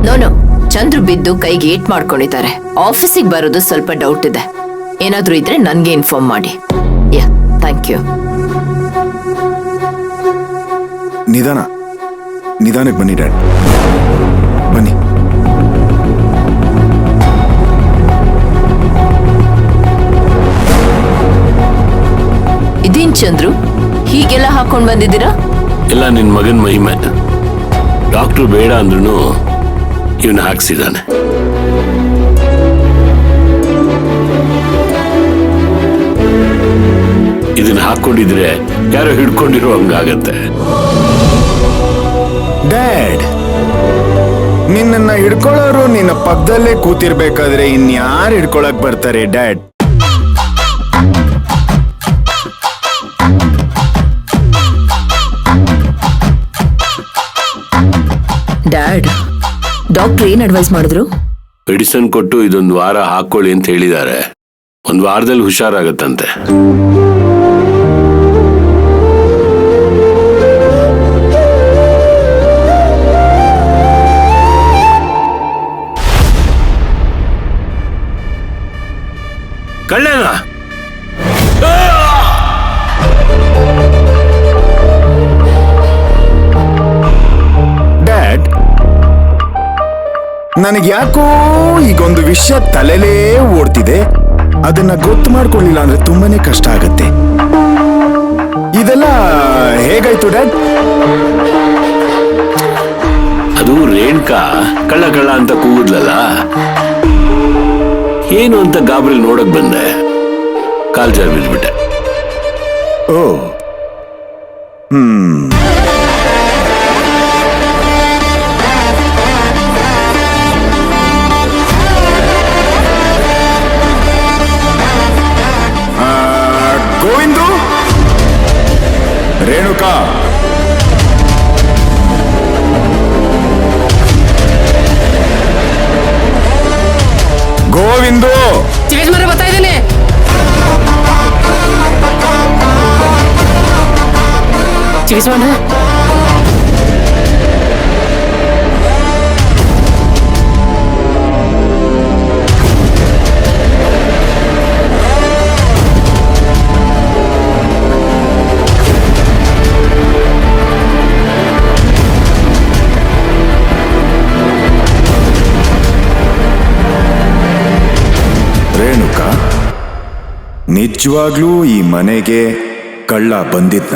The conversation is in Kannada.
ನೋನು ಚಂದ್ರು ಬಿದ್ದು ಕೈಗೆ ಏಟ್ ಮಾಡ್ಕೊಂಡಿದ್ದಾರೆ. ಆಫೀಸಿಗೆ ಬರೋದು ಸ್ವಲ್ಪ ಡೌಟ್ ಇದೆ. ಏನಾದ್ರೂ ಇದ್ರೆ ನನ್ಗೆ ಇನ್ಫಾರ್ಮ್ ಮಾಡಿ. ಯಾ, ಥ್ಯಾಂಕ್ ಯು. ನಿಧಾನಕ್ಕೆ ಬನ್ನಿ ಡ್ಯಾಡ್, ಬನ್ನಿ. ಇದೇನ್ ಚಂದ್ರು ಹೀಗೆಲ್ಲ ಹಾಕೊಂಡ್ ಬಂದಿದ್ದೀರಾ? ಎಲ್ಲ ನಿನ್ ಮಗನ್ ಮಹಿಮೆ. ಡಾಕ್ಟ್ರು ಬೇಡ ಅಂದ್ರೂ ಇವನು ಹಾಕ್ಸಿದಾನೆ. ಇದನ್ನ ಹಾಕೊಂಡಿದ್ರೆ ಯಾರೋ ಹಿಡ್ಕೊಂಡಿರೋ ಹಂಗಾಗತ್ತೆ. ಡ್ಯಾಡ್, ನಿನ್ನ ಹಿಡ್ಕೊಳ್ಳೋರು ನಿನ್ನ ಪಕ್ಕದಲ್ಲೇ ಕೂತಿರ್ಬೇಕಾದ್ರೆ ಇನ್ಯಾರು ಹಿಡ್ಕೊಳಕ್ ಬರ್ತಾರೆ ಡ್ಯಾಡ್? ಡ್ಯಾಡ್, ಡಾಕ್ಟರ್ ಏನ್ ಅಡ್ವೈಸ್ ಮಾಡಿದ್ರು? ಮೆಡಿಸಿನ್ ಕೊಟ್ಟು ಇದೊಂದು ವಾರ ಹಾಕೊಳ್ಳಿ ಅಂತ ಹೇಳಿದ್ದಾರೆ. ಒಂದು ವಾರದಲ್ಲಿ ಹುಷಾರಾಗತ್ತಂತೆ. ಕಳ್ಳನ ಡ್ಯಾಡ್, ನನಗೆ ಯಾಕೋ ಈಗೊಂದು ವಿಷಯ ತಲೆಲೇ ಓಡ್ತಿದೆ. ಅದನ್ನ ಗೊತ್ತು ಮಾಡ್ಕೊಳ್ಳಿಲ್ಲ ಅಂದ್ರೆ ತುಂಬಾನೇ ಕಷ್ಟ ಆಗತ್ತೆ. ಇದೆಲ್ಲ ಹೇಗಾಯ್ತು ಡ್ಯಾಡ್? ಅದು ರೇಣುಕಾ ಕಳ್ಳ ಕಳ್ಳ ಅಂತ ಕೂಗಿದ್ಲಲ್ಲ, ಏನು ಅಂತ ಗಾಬರಿ ನೋಡಕ್ ಬಂದೆ. ಕಾಲ್ ಜಾರ್ ಬಿದ್ಬಿಟ್ಟೆ. ಓ, ಗೋವಿಂದು, ರೇಣುಕಾ, ಗೋವಿಂದು, ಬರ್ತಾ ಇದ್ದೀನಿ. ರೇಣುಕಾ, ನಿಜವಾಗ್ಲೂ ಈ ಮನೆಗೆ ಕಳ್ಳ ಬಂದಿದ್ನ?